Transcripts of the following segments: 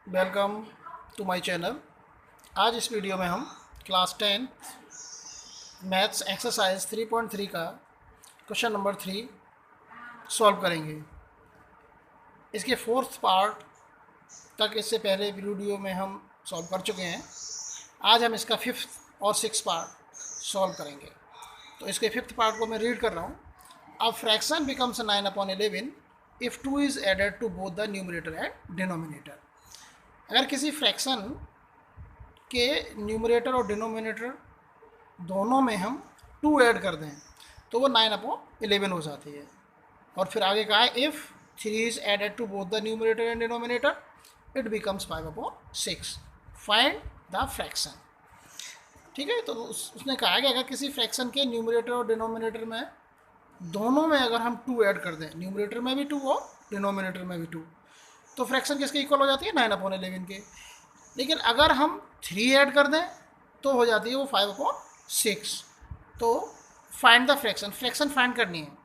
Welcome to my channel. आज इस video में हम क्लास 10 मैथ्स एक्सरसाइज 3.3 का क्वेश्चन नंबर 3 सॉल्व करेंगे। इसके फोर्थ पार्ट तक इससे पहले वीडियो में हम सॉल्व कर चुके हैं। आज हम इसका फिफ्थ और सिक्स पार्ट सॉल्व करेंगे। तो इसके फिफ्थ पार्ट को मैं रीड कर रहा हूँ। अब fraction becomes 9/11 if 2 is added to both the numerator and denominator. अगर किसी फ्रैक्शन के न्यूमरेटर और डिनोमिनेटर दोनों में हम 2 ऐड कर दें तो वो 9/11 हो जाती है। और फिर आगे कहा है if 3 is added to both the numerator and denominator it becomes 5/6। Find the fraction. ठीक है, तो उसने कहा कि अगर किसी फ्रैक्शन के न्यूमरेटर और डिनोमिनेटर में दोनों में अगर हम 2 ऐड कर दें, न्यूमरेटर में भी 2 और डिनोमिनेटर में भी 2, तो फ्रैक्शन किसके इक्वल हो जाती है? 9/11 के। लेकिन अगर हम 3 ऐड कर दें तो हो जाती है वो 5/6। तो find the fraction, fraction find करनी है।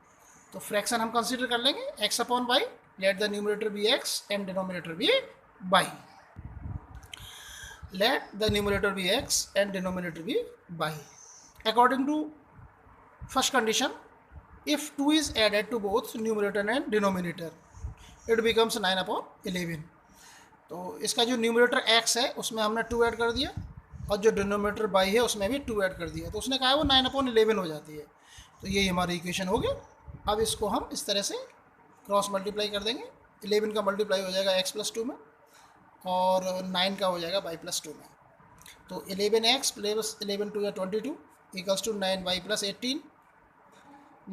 तो फ्रैक्शन हम कंसीडर कर लेंगे x/y, let the numerator be x and denominator be y। let the numerator be x and denominator be y. According to first condition, if 2 is added to both numerator and denominator it becomes 9/11। तो इसका जो numerator x है उसमें हमने 2 add कर दिया और जो डिनोमिनेटर y है उसमें भी 2 ऐड कर दिया, तो उसने कहा है वो 9/11 हो जाती है। तो ये हमारी इक्वेशन हो गई। अब इसको हम इस तरह से क्रॉस मल्टीप्लाई कर देंगे। 11 का मल्टीप्लाई हो जाएगा x+2 में और 9 का हो जाएगा y+2 में। तो 11x प्लस 11 2 या 22 इक्वल्स टू 9y + 18।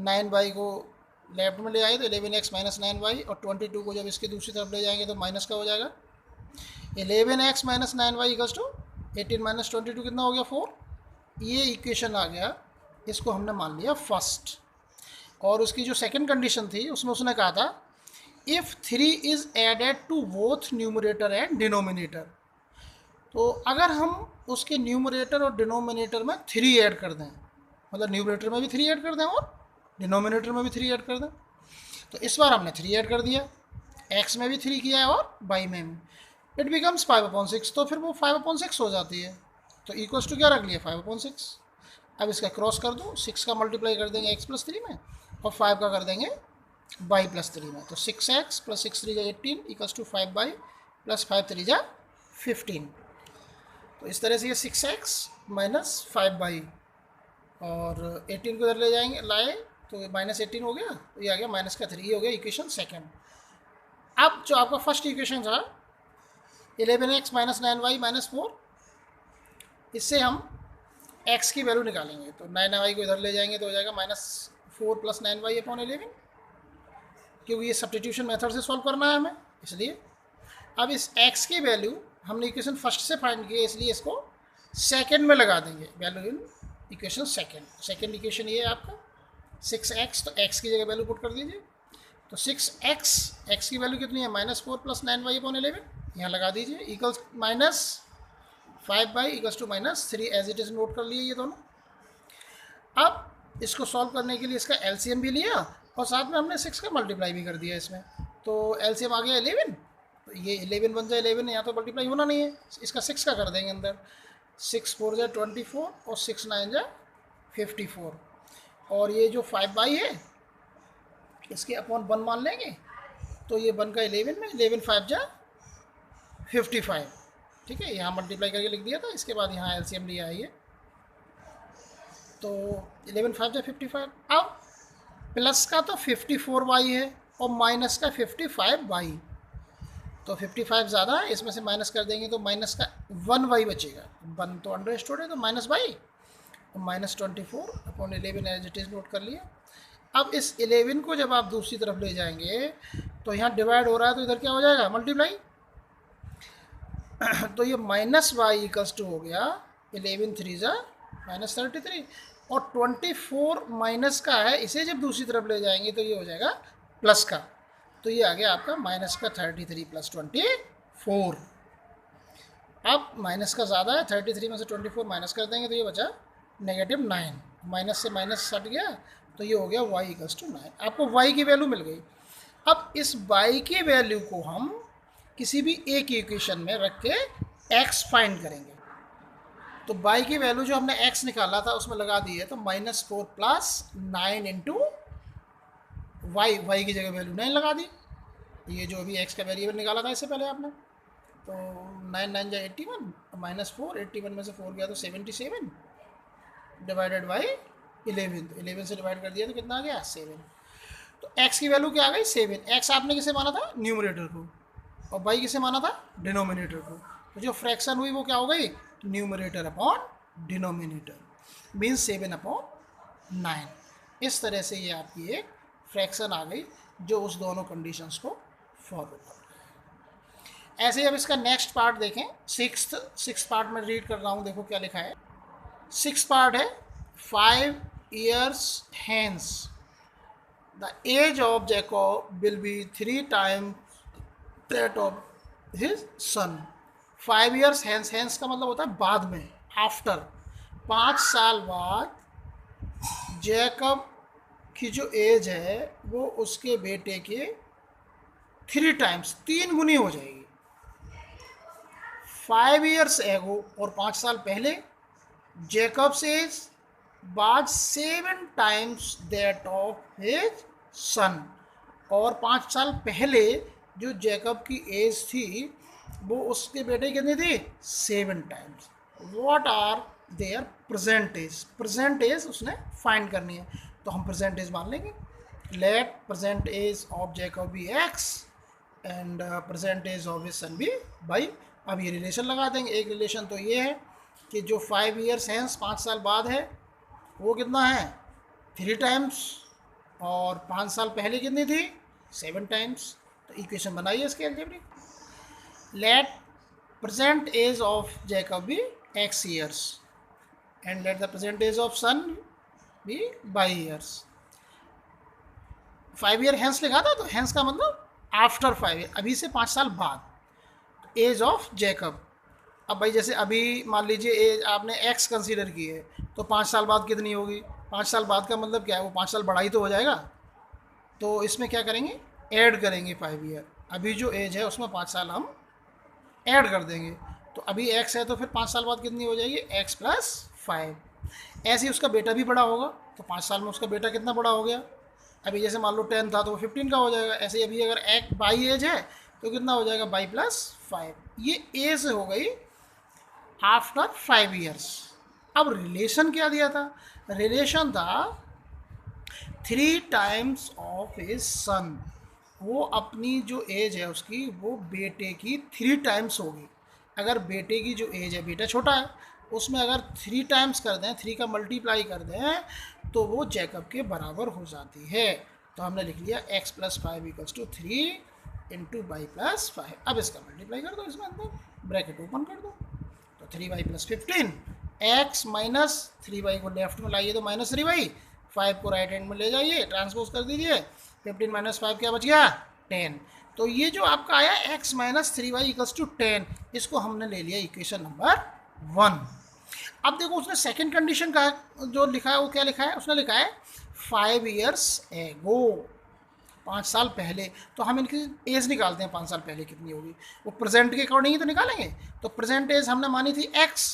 9y को लेफ्ट में ले आए तो 11x - 9y, और 22 को जब इसके दूसरी तरफ ले जाएंगे तो माइनस का हो जाएगा। 11x - 9y इक्वल्स टू 18 - 22 कितना हो गया? 4। ये इक्वेशन आ गया, इसको हमने मान लिया फर्स्ट। और उसकी जो सेकंड कंडीशन थी उसमें उसने कहा था if 3 is added to both numerator and denominator. तो अगर हम उसके न्यूमरेटर और डिनोमिनेटर में 3 ऐड कर दें, मतलब न्यूमरेटर में भी 3 ऐड कर दें और डिनोमिनेटर में भी 3 ऐड कर दें, तो इस बार हमने 3 ऐड कर दिया, x में भी 3 किया है और y में भी। It becomes 5/6। तो फिर वो 5/6 हो जाती है। तो इक्वल्स टू क्या रख लिया? 5/6। अब इसका क्रॉस कर दो, 6 का मल्टीप्लाई कर देंगे x+3 में और 5 का कर देंगे y+3 में। तो 6x + 6 3 18 इक्वल्स टू 5y + 5 3 15। तो इस तरह से ये 6x - 5y और 18 को इधर ले जाएंगे, लाए तो -18 हो गया, तो ये आ गया -3 हो गया इक्वेशन सेकंड। अब जो आपका फर्स्ट इक्वेशन था 11x - 9y - 4, इससे हम x की वैल्यू निकालेंगे। तो 9y को इधर ले जाएंगे तो हो जाएगा -4 + 9y/11, क्योंकि ये सब्स्टिट्यूशन मेथड से सॉल्व करना है हमें, इसलिए। अब इस x की वैल्यू हमने इक्वेशन फर्स्ट से फाइंड की है, इसलिए इसको सेकंड में लगा देंगे, value in equation second equation ये है आपका 6x। तो x की जगह वैल्यू पुट कर दीजिए। तो 6x, x की वैल्यू कितनी है? -4 + 9y/11, यहाँ लगा दीजिए, equals -5y equals to -3 as it is note कर लिए ये दोनों। अब इसको सॉल्व करने के लिए इसका एलसीएम भी लिया और साथ में हमने 6 का मल्टीप्लाई भी कर दिया इसमें। तो एलसीएम आ गया 11, तो ये 11 बन जाए 11, यहाँ तो मल्टीप्लाई होना नहीं है, इसका 6 का कर देंगे अंदर। 6 4 = 24 और 6 9 = 54। और ये जो 5y है इसके अपॉन 1 मान लेंगे, तो ये 1 का 11 में, 11 5 = 55। ठीक है, यहाँ मल्टीप्लाई करके लिख दिया था, इसके बाद यहाँ एलसीएम लिया है ये। तो 11 5 = 55। अब प्लस का तो 54y है और माइनस का 55y, तो 55 ज़्यादा है, इसमें से माइनस कर देंगे तो माइनस का 1y बचेगा। 1 तो अंडरस्टूड है, तो -y तो -24/11 एज इट इज़ नोट कर लिया। अब इस 11 को जब आप दूसरी तरफ ले जाएंगे तो यहाँ डिवाइड हो रहा है, तो इधर क्या हो जाएगा? मल्टीप्लाई। तो ये -y इक्वल्स टू हो गया 11 3 = -33, और 24 माइनस का है, इसे जब दूसरी तरफ ले जाएंगे तो ये हो जाएगा प्लस का। तो ये आ गया आपका -33 + 24। अब माइनस का ज़्यादा है, 33 में से 24 माइनस कर देंगे तो ये बचा -9। माइनस से माइनस हट गया, तो ये हो गया y = 9। आपको y की वैल्यू मिल गई। अब इस y की वैल्यू को हम किसी भी एक इक्वेशन में रख के x फाइंड करेंगे। तो y की वैल्यू जो हमने x निकाला था उसमें लगा दी है, तो -4 प्लस 9 इंटू y की जगह वैल्यू 9 लगा दी। ये जो अभी x का वेरिएबल निकाला था इससे पहले आपने, तो 9 9 जा 81, -4, 81 में से 4 गया तो 77 डिवाइडेड बाई 11, तो 11 से डिवाइड कर दिया तो कितना आ गया 7। तो x की वैल्यू क्या आ गई 7। x आपने किसे माना था न्यूमरेटर को, और y किसे माना था डिनोमिनेटर को। तो जो फ्रैक्शन हुई वो क्या हो गई numerator upon denominator, means 7 upon 9। इस तरह से ये आपकी एक फ्रैक्शन आ गई जो उस दोनों कंडीशंस को फॉलो कर। ऐसे ही अब इसका नेक्स्ट पार्ट देखें, सिक्स पार्ट में रीड कर रहा हूँ, देखो क्या लिखा है। 6 पार्ट है 5 years hence the age of Jacob will be 3 times that of his son। 5 years hence, hence का मतलब होता है बाद में, आफ्टर। 5 साल बाद जैकब की जो एज है वो उसके बेटे के 3 टाइम्स, 3 गुनी हो जाएगी। 5 years एगो, और 5 साल पहले जैकब एज बाद 7 टाइम्स दैट ऑफ हिज सन, और 5 साल पहले जो जैकब की एज थी वो उसके बेटे कितनी थी 7 times. What are there present age, present age उसने फाइंड करनी है, तो हम प्रेजेंट एज मान लेंगे। Let present age of Jacob be x and present age of his son be y। अब ये रिलेशन लगा देंगे। एक रिलेशन तो ये है कि जो 5 years हैंस 5 साल बाद है वो कितना है 3 टाइम्स, और 5 साल पहले कितनी थी 7 टाइम्स। तो इक्वेशन बनाइए इसके algebraic. Let present age of Jacob be x years and let the present age of son be y years। 5 year hence लिखा था, तो हैंस का मतलब आफ्टर 5 year, अभी से 5 साल बाद एज ऑफ जैकब। अब भाई जैसे अभी मान लीजिए एज आपने x कंसीडर की है, तो 5 साल बाद कितनी होगी, 5 साल बाद का मतलब क्या है, वो 5 साल बढ़ा ही तो हो जाएगा। तो इसमें क्या करेंगे ऐड करेंगे 5 ईयर, अभी जो एज है उसमें 5 साल हम ऐड कर देंगे। तो अभी x है तो फिर 5 साल बाद कितनी हो जाएगी x प्लस 5। ऐसे ही उसका बेटा भी बड़ा होगा, तो 5 साल में उसका बेटा कितना बड़ा हो गया, अभी जैसे मान लो 10 था तो वो 15 का हो जाएगा। ऐसे ही अभी अगर x बाई एज है तो कितना हो जाएगा y प्लस 5। ये एज हो गई आफ्टर 5 years। अब रिलेशन क्या दिया था, रिलेशन था 3 टाइम्स ऑफ हिज सन। वो अपनी जो एज है उसकी वो बेटे की 3 टाइम्स होगी। अगर बेटे की जो एज है, बेटा छोटा है, उसमें अगर 3 टाइम्स कर दें, 3 का मल्टीप्लाई कर दें तो वो जैकब के बराबर हो जाती है। तो हमने लिख लिया x plus 5 equals to 3 into y plus 5। अब इसका मल्टीप्लाई कर दो, इसमें अंदर ब्रैकेट ओपन कर दो, तो 3y plus 15, x minus 3y को लेफ्ट में लाइए तो माइनस 3y, 5 को राइट हैंड में ले जाइए, ट्रांसपोज कर दीजिए, 15 माइनस 5 क्या बच गया 10। तो ये जो आपका आया x minus 3y equals to 10, इसको हमने ले लिया इक्वेशन नंबर 1। अब देखो उसने सेकंड कंडीशन का जो लिखा है वो क्या लिखा है, उसने लिखा है 5 years एगो, 5 साल पहले। तो हम इनकी एज निकालते हैं 5 साल पहले कितनी होगी, वो प्रेजेंट के अकॉर्डिंग ही तो निकालेंगे। तो प्रेजेंट एज हमने मानी थी x,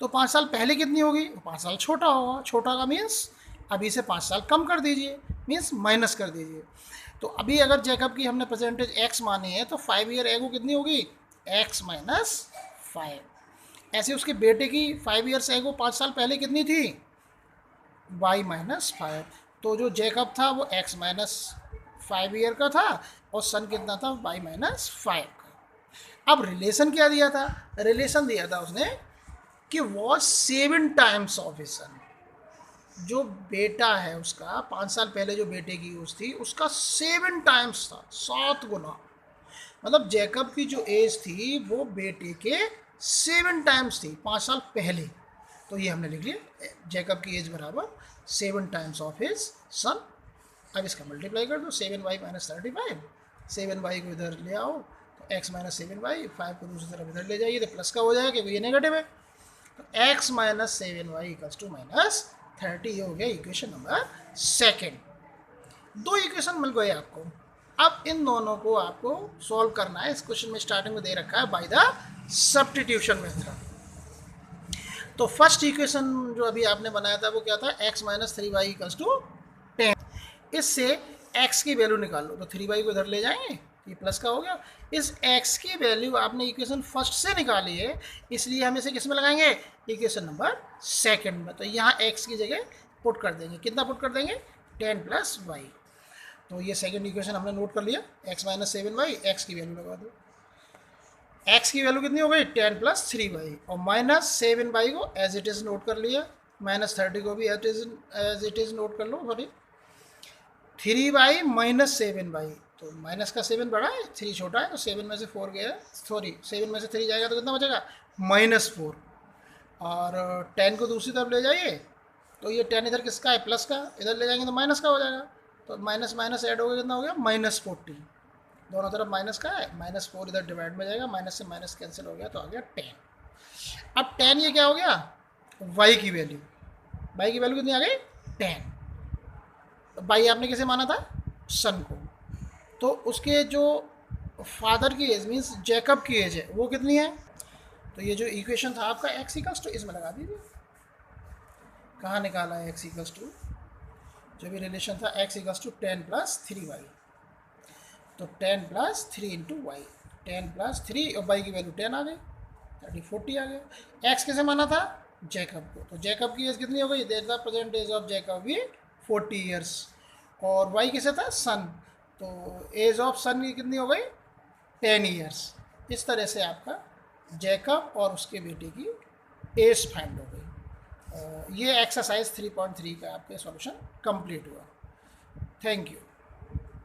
तो 5 साल पहले कितनी होगी, 5 साल छोटा होगा। छोटा का मीन्स अभी से 5 साल कम कर दीजिए, मीन्स माइनस कर दीजिए। तो अभी अगर जैकब की हमने परसेंटेज x मानी है तो 5 ईयर एगो कितनी होगी x माइनस 5। ऐसे उसके बेटे की 5 ईयर्स एगो 5 साल पहले कितनी थी y माइनस 5। तो जो जैकब था वो x माइनस 5 ईयर का था और सन कितना था y माइनस 5 का। अब रिलेशन क्या दिया था, रिलेशन दिया था उसने कि वॉज 7 टाइम्स ऑफ हिज सन। जो बेटा है उसका 5 साल पहले जो बेटे की यूज थी उसका 7 टाइम्स था, 7 गुना। मतलब जैकब की जो एज थी वो बेटे के 7 टाइम्स थी 5 साल पहले। तो ये हमने लिख लिया जैकब की एज बराबर 7 टाइम्स ऑफ हिज सन। अब इसका मल्टीप्लाई कर दो, 7y माइनस 35, 7y को इधर ले आओ तो x माइनस 7y, 5 को दूसरी तरफ इधर ले जाइए तो प्लस का हो जाएगा क्योंकि ये नेगेटिव है। तो x minus 7y equals to minus 30, ये हो गया इक्वेशन नंबर सेकेंड। 2 इक्वेशन मिल गए आपको। अब इन दोनों को आपको सॉल्व करना है। इस क्वेश्चन में स्टार्टिंग में दे रखा है बाय द सब्स्टिट्यूशन मेथड। तो फर्स्ट इक्वेशन जो अभी आपने बनाया था वो क्या था, x minus 3y equals to 10। इससे x की वैल्यू निकाल लो, तो 3y को इधर ले जाएंगे, ये प्लस का हो गया। इस x की वैल्यू आपने इक्वेशन फर्स्ट से निकाली है, इसलिए हम इसे किस में लगाएंगे, इक्वेशन नंबर सेकंड में। तो यहाँ x की जगह पुट कर देंगे, कितना पुट कर देंगे, 10 प्लस y। तो ये सेकंड इक्वेशन हमने नोट कर लिया, x माइनस 7y, x की वैल्यू लगा दो। x की वैल्यू कितनी हो गई, 10 प्लस 3y, और माइनस 7y को एज इट इज़ नोट कर लिया, माइनस 30 को भी एज इट इज़ नोट कर लो, सॉरी 3y माइनस 7y, तो माइनस का 7 बड़ा है, 3 छोटा है, तो 7 में से 4 गया, सॉरी 7 में से 3 जाएगा तो कितना बचेगा, -4। और 10 को दूसरी तरफ ले जाइए, तो ये 10 इधर किसका है, प्लस का, इधर ले जाएंगे तो माइनस का हो जाएगा, तो माइनस माइनस ऐड हो गया, कितना हो गया, -40। दोनों तरफ माइनस का है, -4 इधर डिवाइड में जाएगा, माइनस से माइनस कैंसिल हो गया, तो आ गया 10। अब 10 ये क्या हो गया, y की वैल्यू, y की वैल्यू कितनी आ गई, 10। तो y आपने किसे माना था, सन को, तो उसके जो फादर की एज मीन्स जैकब की एज है वो कितनी है, तो ये जो इक्वेशन था आपका x इक्वल्स टू, इसमें लगा दीजिए। कहाँ निकाला है x इक्वल्स टू, जो भी रिलेशन था x equals to 10 plus 3y, तो 10 प्लस 3 इंटू वाई, 10 प्लस 3 और y की वैल्यू 10 आ गई, 40 आ गया। x किसे माना था, जैकब को, तो जैकब की एज कितनी हो गई, there the present age of Jacob भी 40 ईयर्स, और y किसे था, सन, तो एज ऑफ सन की कितनी हो गई, 10 ईयर्स। इस तरह से आपका जैकब और उसके बेटे की एज फाइंड हो गई। ये एक्सरसाइज 3.3 का आपके सॉल्यूशन कंप्लीट हुआ। Thank you.